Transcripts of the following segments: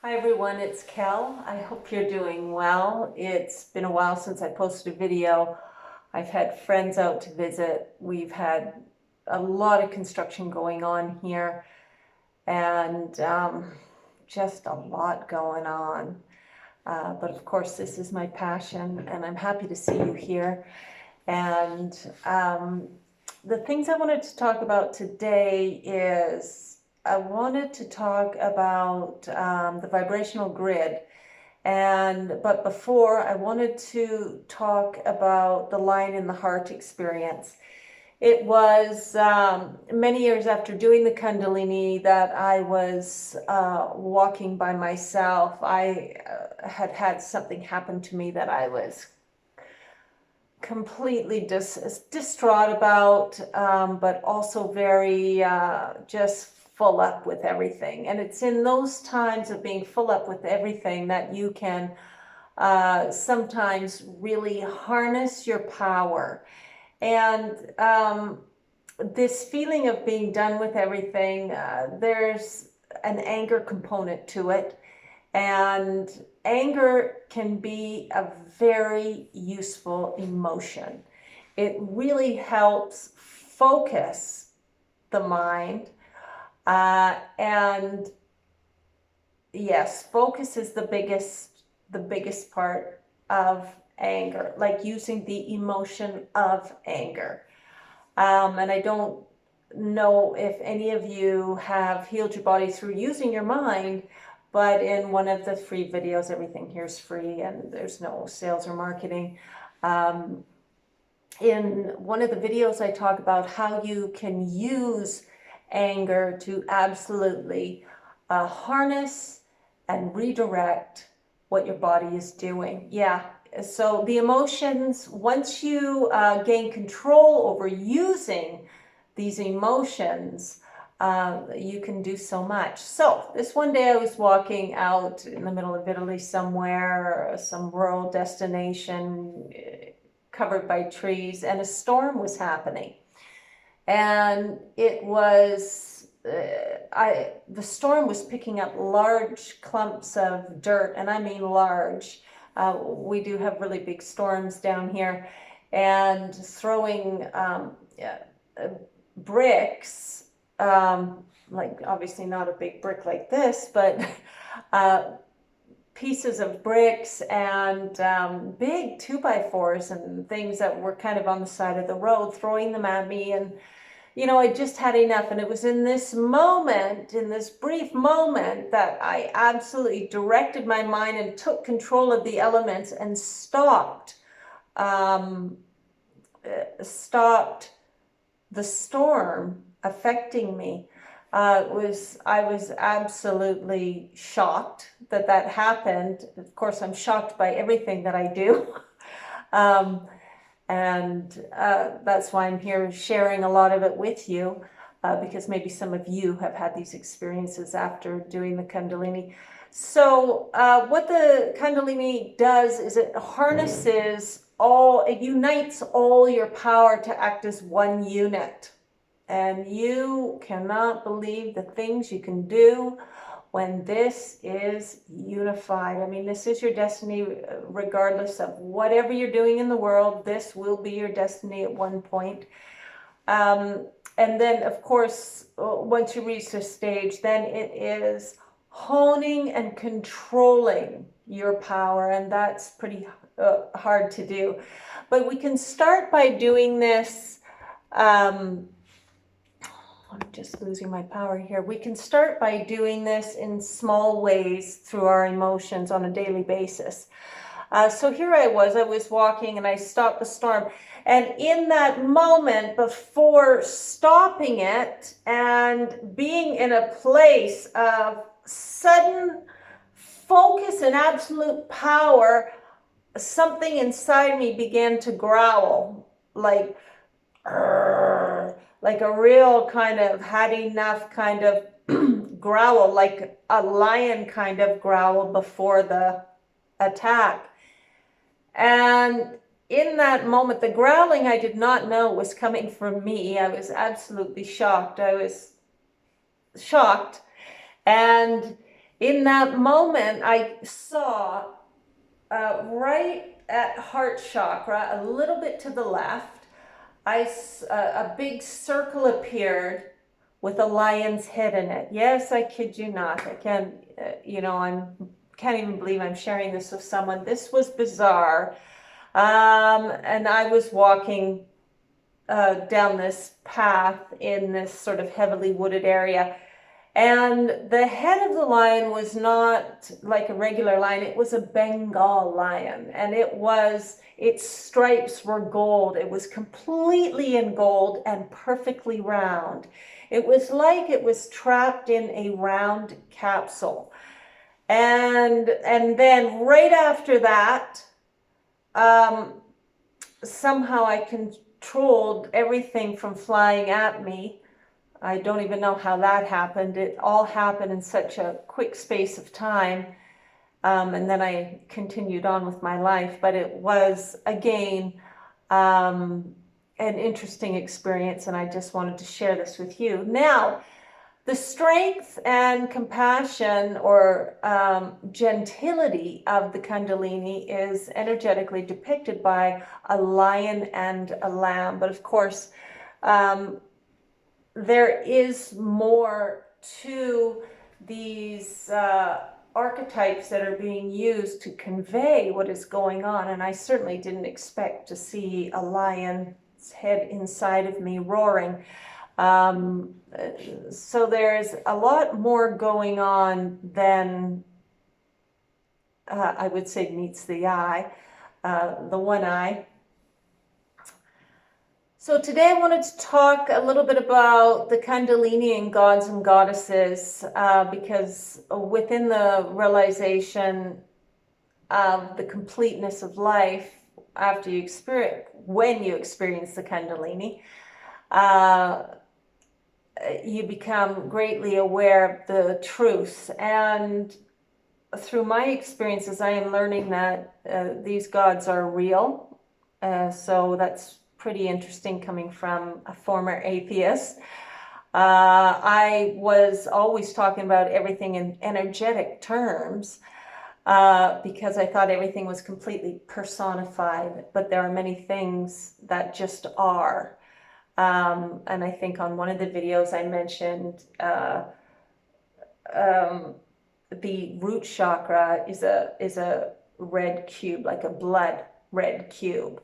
Hi everyone, it's Kel. I hope you're doing well. It's been a while since I posted a video. I've had friends out to visit. We've had a lot of construction going on here and just a lot going on. But of course, this is my passion and I'm happy to see you here. And the things I wanted to talk about today is I wanted to talk about the vibrational grid, but before I wanted to talk about the line in the heart experience. It was many years after doing the Kundalini that I was walking by myself. I had something happen to me that I was completely distraught about, but also very just full up with everything. And it's in those times of being full up with everything that you can sometimes really harness your power. And this feeling of being done with everything, there's an anger component to it. And anger can be a very useful emotion. It really helps focus the mind. And yes, focus is the biggest part of anger, like using the emotion of anger. And I don't know if any of you have healed your body through using your mind, but in one of the free videos, everything here is free and there's no sales or marketing. In one of the videos, I talk about how you can use anger to absolutely harness and redirect what your body is doing. Yeah, so the emotions, once you gain control over using these emotions, you can do so much. So this one day I was walking out in the middle of Italy somewhere, some rural destination covered by trees, and a storm was happening. And it was, the storm was picking up large clumps of dirt, and I mean large. We do have really big storms down here, and throwing bricks, like obviously not a big brick like this, but pieces of bricks and big 2x4s and things that were kind of on the side of the road, throwing them at me. And you know, I just had enough. And it was in this moment, in this brief moment, that I absolutely directed my mind and took control of the elements and stopped the storm affecting me. I was absolutely shocked that that happened. Of course, I'm shocked by everything that I do. That's why I'm here sharing a lot of it with you, because maybe some of you have had these experiences after doing the Kundalini. So what the Kundalini does is it unites all your power to act as one unit. And you cannot believe the things you can do when this is unified. I mean, this is your destiny, regardless of whatever you're doing in the world. This will be your destiny at one point. And then, of course, once you reach this stage, then it is honing and controlling your power. And that's pretty hard to do. But we can start by doing this. I'm just losing my power here. We can start by doing this in small ways through our emotions on a daily basis. So here I was walking and I stopped the storm. And in that moment, before stopping it and being in a place of sudden focus and absolute power, something inside me began to growl, like a real kind of had enough kind of growl, like a lion kind of growl before the attack. And in that moment, the growling I did not know was coming from me. I was absolutely shocked. I was shocked. And in that moment, I saw right at heart chakra, a little bit to the left, a big circle appeared with a lion's head in it. Yes, I kid you not. I can't, can't even believe I'm sharing this with someone. This was bizarre. And I was walking down this path in this sort of heavily wooded area. And the head of the lion was not like a regular lion. It was a Bengal lion. And its stripes were gold. It was completely in gold and perfectly round. It was like it was trapped in a round capsule. And then right after that, somehow I controlled everything from flying at me. I don't even know how that happened. It all happened in such a quick space of time. And then I continued on with my life. But it was, again, an interesting experience. And I just wanted to share this with you. Now, the strength and compassion or gentility of the Kundalini is energetically depicted by a lion and a lamb. But of course, there is more to these archetypes that are being used to convey what is going on. And I certainly didn't expect to see a lion's head inside of me roaring. So there's a lot more going on than I would say meets the eye, the one eye. So today I wanted to talk a little bit about the Kundalini and gods and goddesses, because within the realization of the completeness of life after you when you experience the Kundalini, you become greatly aware of the truth. And through my experiences, I am learning that these gods are real. So that's pretty interesting coming from a former atheist. I was always talking about everything in energetic terms because I thought everything was completely personified, but there are many things that just are. And I think on one of the videos I mentioned the root chakra is a red cube, like a blood red cube.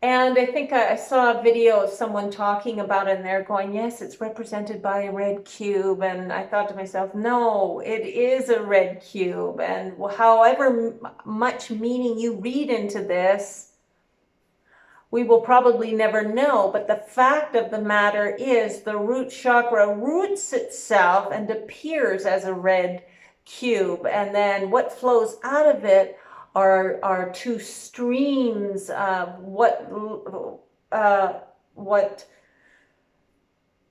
And I think I saw a video of someone talking about it, and they're going, yes, it's represented by a red cube. And I thought to myself, no, it is a red cube. And however much meaning you read into this, we will probably never know. But the fact of the matter is the root chakra roots itself and appears as a red cube. And then what flows out of it are two streams of what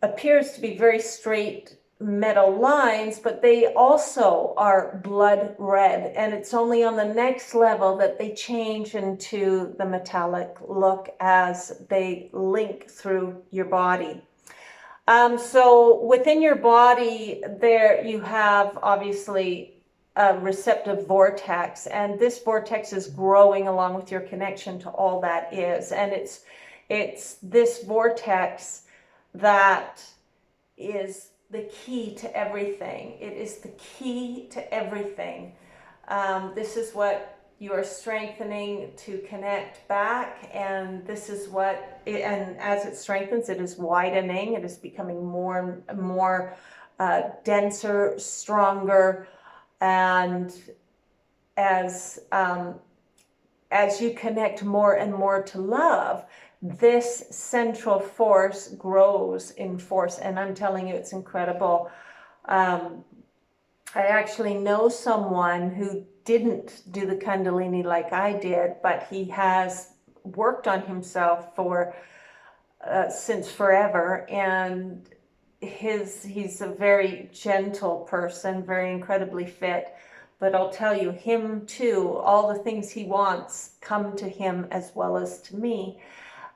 appears to be very straight metal lines, but they also are blood red. And it's only on the next level that they change into the metallic look as they link through your body. So within your body, there you have obviously a receptive vortex, and this vortex is growing along with your connection to all that is. And it's this vortex that is the key to everything. It is the key to everything. This is what you are strengthening to connect back, and this is what, and as it strengthens, it is widening. It is becoming more and more denser, stronger, and as you connect more and more to love, this central force grows in force. And I'm telling you, it's incredible. I actually know someone who didn't do the Kundalini like I did, but he has worked on himself for since forever, and he's a very gentle person, very incredibly fit. But I'll tell you, him too, all the things he wants come to him as well as to me,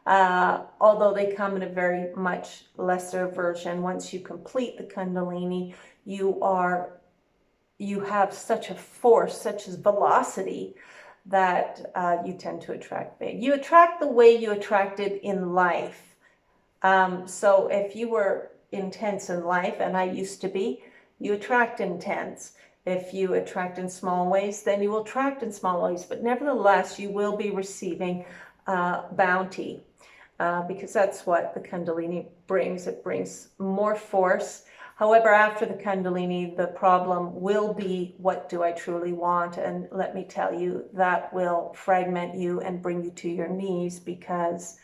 although they come in a very much lesser version. Once you complete the Kundalini, you you have such a force, such as velocity, that you tend to attract big. You attract the way you attracted in life. So if you were intense in life, and I used to be, you attract intense. If you attract in small ways, then you will attract in small ways. But nevertheless, you will be receiving bounty, because that's what the Kundalini brings. It brings more force. However, after the Kundalini, the problem will be, what do I truly want? And let me tell you, that will fragment you and bring you to your knees, because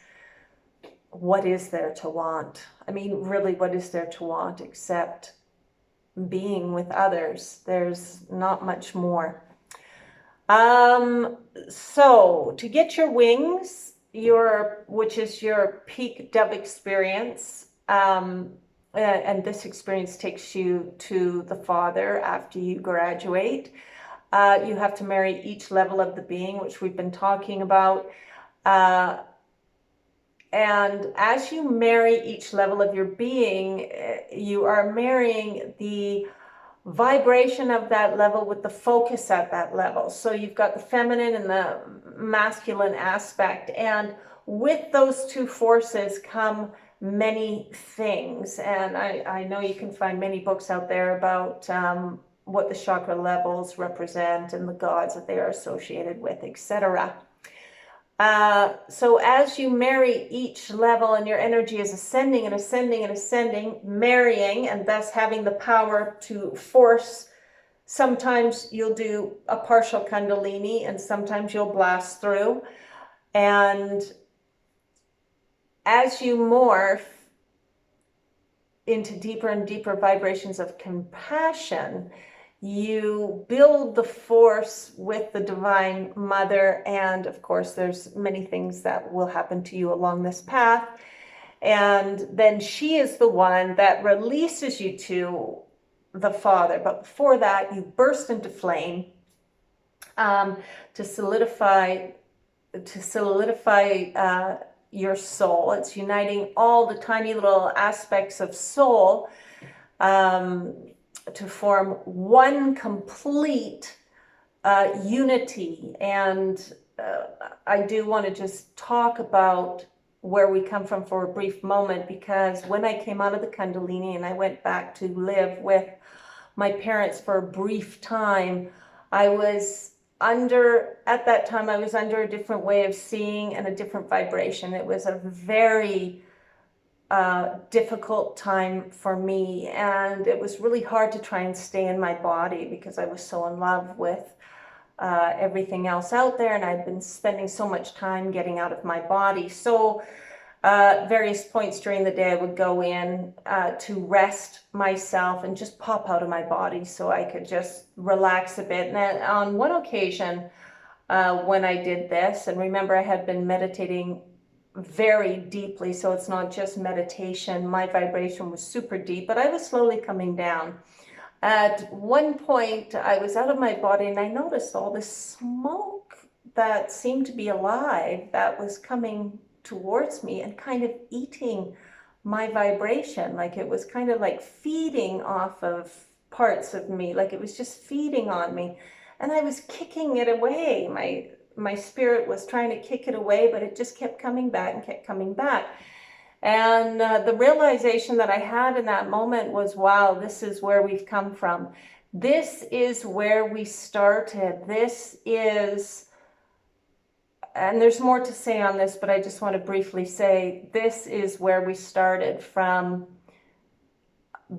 what is there to want? I mean, really, what is there to want except being with others? There's not much more. So to get your wings, which is your peak dove experience, and this experience takes you to the Father after you graduate. You have to marry each level of the being, which we've been talking about. And as you marry each level of your being, you are marrying the vibration of that level with the focus at that level. So you've got the feminine and the masculine aspect. And with those two forces come many things. And I know you can find many books out there about what the chakra levels represent and the gods that they are associated with, etc. So as you marry each level and your energy is ascending and ascending and ascending, marrying, and thus having the power to force, sometimes you'll do a partial Kundalini and sometimes you'll blast through. And as you morph into deeper and deeper vibrations of compassion, you build the force with the Divine Mother, and of course there's many things that will happen to you along this path, and then she is the one that releases you to the Father. But before that, you burst into flame to solidify your soul. It's uniting all the tiny little aspects of soul to form one complete unity. And I do want to just talk about where we come from for a brief moment, because when I came out of the Kundalini and I went back to live with my parents for a brief time, at that time I was under a different way of seeing and a different vibration. It was a very difficult time for me, and it was really hard to try and stay in my body because I was so in love with everything else out there, and I'd been spending so much time getting out of my body. So various points during the day I would go in to rest myself and just pop out of my body so I could just relax a bit. And on one occasion when I did this, and remember I had been meditating very deeply, so it's not just meditation, my vibration was super deep, but I was slowly coming down. At one point I was out of my body and I noticed all this smoke that seemed to be alive that was coming towards me and kind of eating my vibration, like it was kind of like feeding off of parts of me, like it was just feeding on me, and I was kicking it away. My spirit was trying to kick it away, but it just kept coming back and kept coming back. And the realization that I had in that moment was, wow, this is where we've come from. This is where we started. This is, and there's more to say on this, but I just want to briefly say, this is where we started from,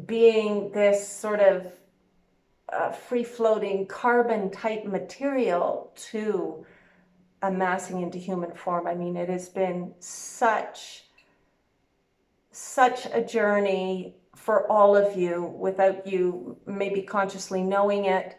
being this sort of free-floating carbon type material to amassing into human form. I mean, it has been such a journey for all of you without you maybe consciously knowing it,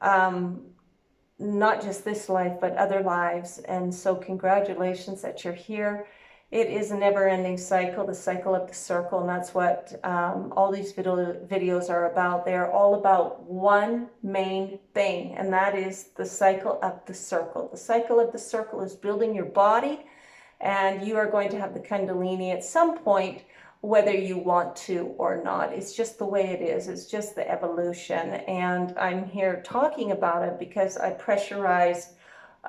not just this life but other lives. And so congratulations that you're here. It is a never-ending cycle, the cycle of the circle, and that's what all these videos are about. They are all about one main thing, and that is the cycle of the circle. The cycle of the circle is building your body, and you are going to have the Kundalini at some point whether you want to or not. It's just the way it is. It's just the evolution. And I'm here talking about it because I pressurized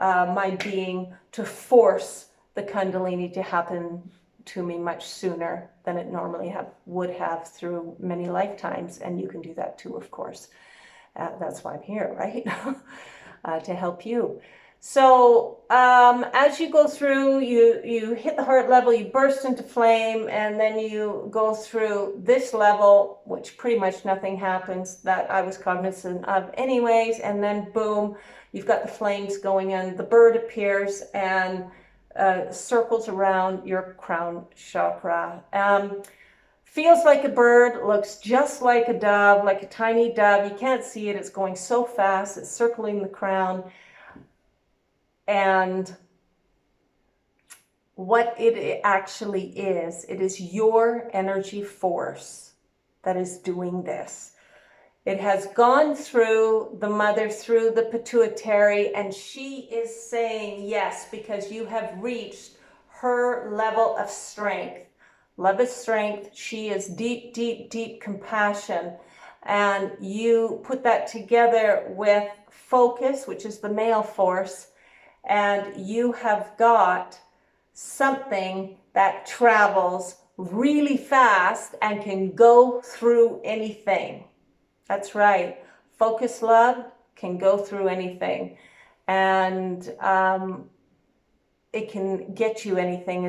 my being to force the Kundalini to happen to me much sooner than it normally would have through many lifetimes. And you can do that too, of course. That's why I'm here, right? To help you. So as you go through, you hit the heart level, you burst into flame, and then you go through this level, which pretty much nothing happens that I was cognizant of anyways, and then boom, you've got the flames going in, the bird appears and circles around your crown chakra. Feels like a bird, looks just like a dove, like a tiny dove. You can't see it, it's going so fast, it's circling the crown. And what it actually is, it is your energy force that is doing this. It has gone through the mother, through the pituitary, and she is saying yes, because you have reached her level of strength. Love is strength. She is deep, deep, deep compassion. And you put that together with focus, which is the male force, and you have got something that travels really fast and can go through anything. That's right. Focus love can go through anything. And it can get you anything.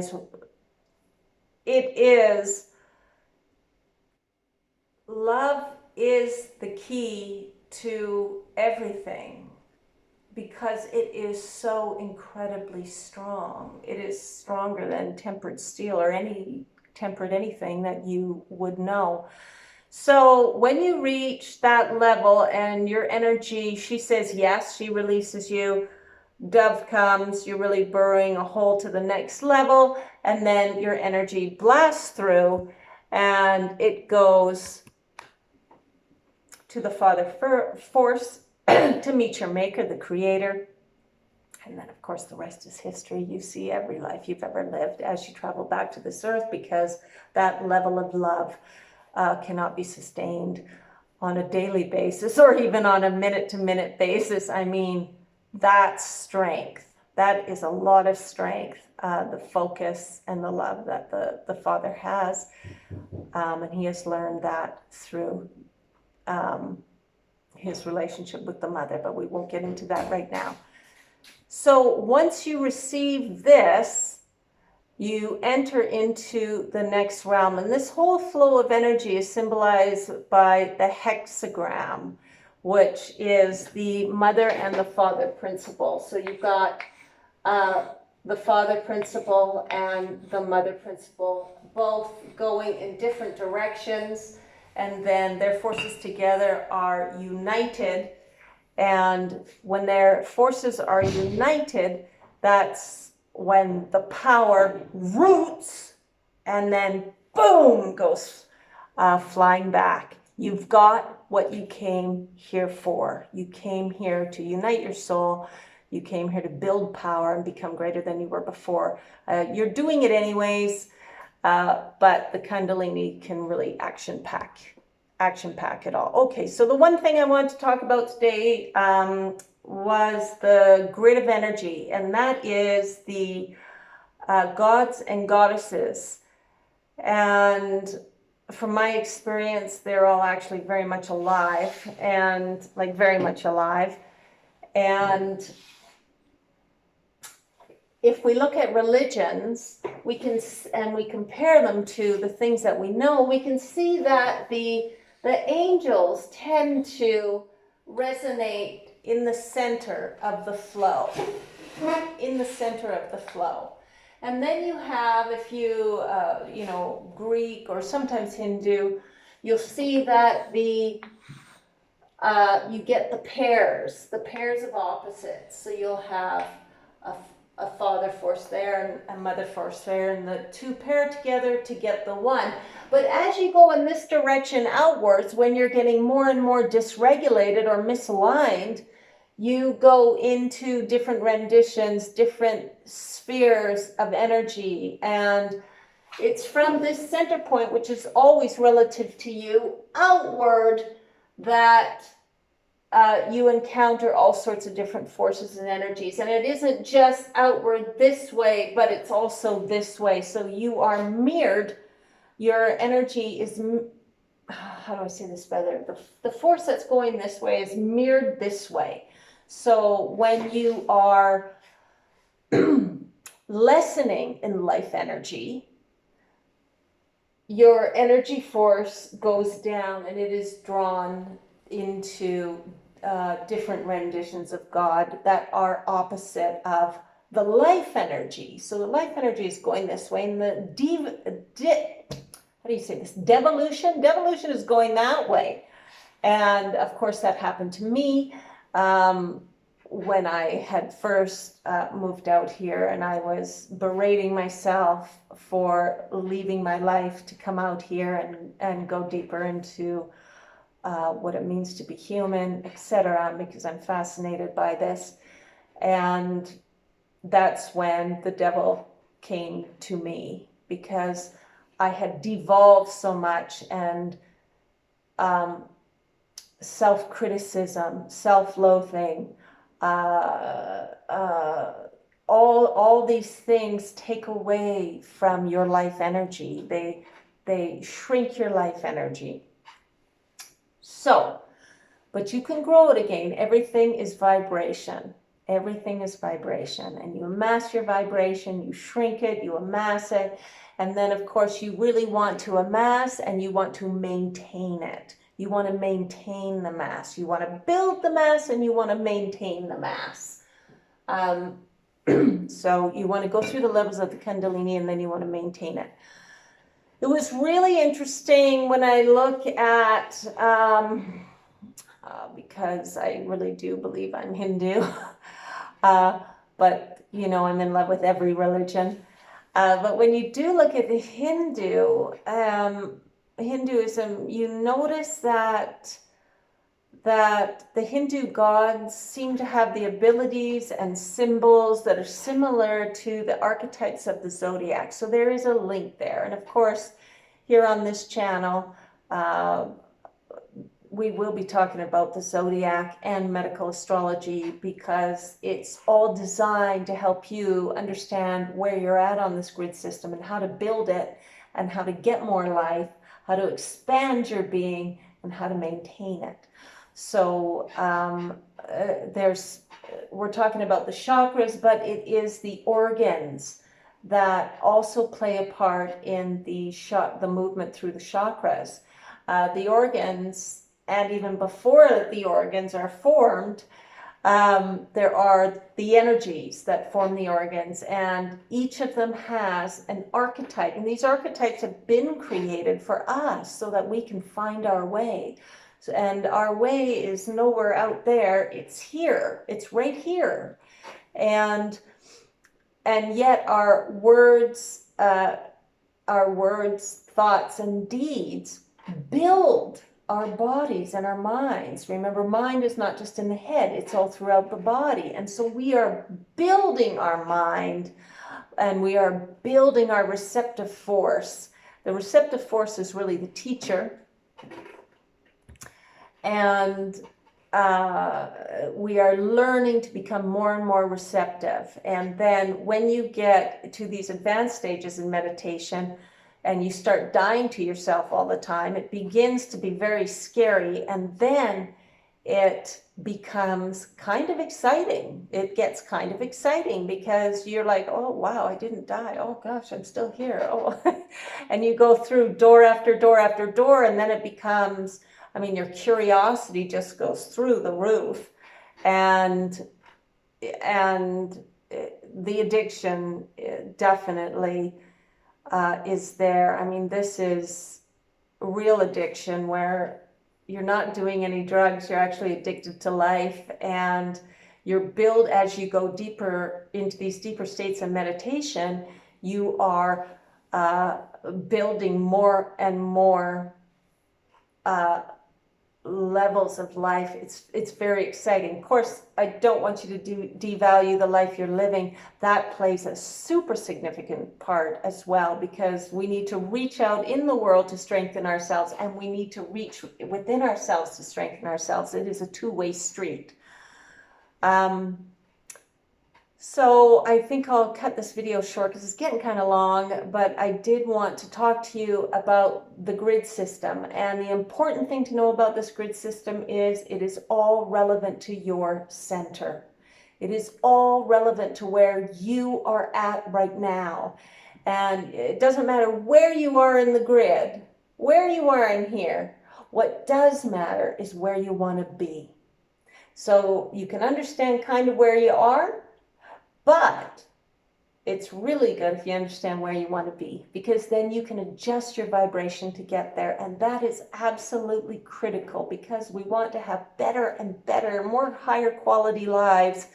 Love is the key to everything, because it is so incredibly strong. It is stronger than tempered steel or any tempered anything that you would know. So when you reach that level and your energy, she says yes, she releases you, dove comes, you're really burrowing a hole to the next level, and then your energy blasts through and it goes to the Father Force to meet your maker, the creator. And then of course the rest is history. You see every life you've ever lived as you travel back to this earth, because that level of love cannot be sustained on a daily basis or even on a minute-to-minute basis. I mean, that's strength. That is a lot of strength, the focus and the love that the Father has. And he has learned that through his relationship with the mother, but we won't get into that right now. So once you receive this, you enter into the next realm, and this whole flow of energy is symbolized by the hexagram, which is the mother and the father principle. So you've got the father principle and the mother principle both going in different directions, and then their forces together are united. And when their forces are united, that's when the power roots and then boom goes flying back. You've got what you came here for. You came here to unite your soul. You came here to build power and become greater than you were before. You're doing it anyways, but the Kundalini can really action pack it all. Okay, so the one thing I want to talk about today was the grid of energy, and that is the gods and goddesses. And from my experience, they're all actually very much alive, and like very much alive. And if we look at religions, we compare them to the things that we know, we can see that the angels tend to resonate in the center of the flow. In the center of the flow. And then you have, if you, Greek or sometimes Hindu, you'll see that you get the pairs of opposites. So you'll have a father force there and a mother force there, and the two pair together to get the one. But as you go in this direction outwards, when you're getting more and more dysregulated or misaligned, you go into different renditions, different spheres of energy, and it's from this center point, which is always relative to you, outward, that you encounter all sorts of different forces and energies. And it isn't just outward this way, but it's also this way. So you are mirrored. Your energy is, how do I say this better? The force that's going this way is mirrored this way. So when you are lessening in life energy, your energy force goes down and it is drawn into different renditions of God that are opposite of the life energy. So the life energy is going this way, and how do you say this? Devolution? Devolution is going that way. And of course, that happened to me when I had first moved out here, and I was berating myself for leaving my life to come out here and go deeper into what it means to be human, etc., because I'm fascinated by this. And that's when the devil came to me, because I had devolved so much, and self-criticism, self-loathing, all these things take away from your life energy. They shrink your life energy. So, but you can grow it again. Everything is vibration. Everything is vibration. And you amass your vibration, you shrink it, you amass it. And then, of course, you really want to amass and you want to maintain it. You want to maintain the mass. You want to build the mass and you want to maintain the mass. So you want to go through the levels of the Kundalini and then you want to maintain it. It was really interesting when I look at, because I really do believe I'm Hindu, but, you know, I'm in love with every religion. But when you do look at the Hinduism, you notice that the Hindu gods seem to have the abilities and symbols that are similar to the archetypes of the zodiac. So there is a link there. And of course, here on this channel, we will be talking about the zodiac and medical astrology, because it's all designed to help you understand where you're at on this grid system and how to build it and how to get more life, how to expand your being, and how to maintain it. So we're talking about the chakras, but it is the organs that also play a part in the movement through the chakras. The organs, and even before the organs are formed, there are the energies that form the organs, and each of them has an archetype. And these archetypes have been created for us so that we can find our way. And our way is nowhere out there, it's here, it's right here. And yet our words, thoughts, and deeds build our bodies and our minds. Remember, mind is not just in the head, it's all throughout the body. And so we are building our mind, and we are building our receptive force. The receptive force is really the teacher. And we are learning to become more and more receptive. And then when you get to these advanced stages in meditation and you start dying to yourself all the time, it begins to be very scary. And then it becomes kind of exciting. It gets kind of exciting because you're like, oh, wow, I didn't die. Oh, gosh, I'm still here. Oh, and you go through door after door after door, and then it becomes, I mean, your curiosity just goes through the roof, and the addiction definitely is there. I mean, this is real addiction where you're not doing any drugs, you're actually addicted to life, and you're built as you go deeper into these deeper states of meditation, you are building more and more levels of life. It's very exciting. Of course, I don't want you to devalue the life you're living. That plays a super significant part as well, because we need to reach out in the world to strengthen ourselves, and we need to reach within ourselves to strengthen ourselves. It is a two-way street. So I think I'll cut this video short because it's getting kind of long, but I did want to talk to you about the grid system. And the important thing to know about this grid system is it is all relevant to your center. It is all relevant to where you are at right now. And it doesn't matter where you are in the grid, where you are in here. What does matter is where you want to be. So you can understand kind of where you are, but it's really good if you understand where you want to be, because then you can adjust your vibration to get there. And that is absolutely critical, because we want to have better and better, more higher quality lives,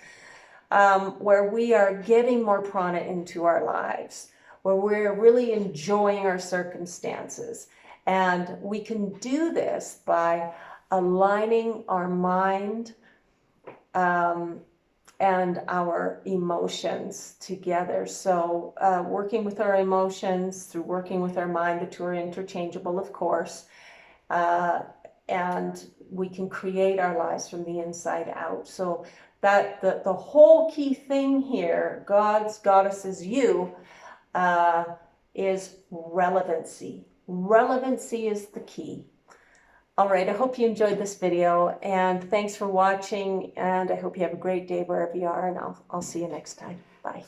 where we are getting more prana into our lives, where we're really enjoying our circumstances. And we can do this by aligning our mind and our emotions together. So working with our emotions through working with our mind, the two are interchangeable, of course, and we can create our lives from the inside out. So that the whole key thing here, God's, goddesses, you, is relevancy. Relevancy is the key. All right, I hope you enjoyed this video, and thanks for watching, and I hope you have a great day wherever you are, and I'll see you next time. Bye.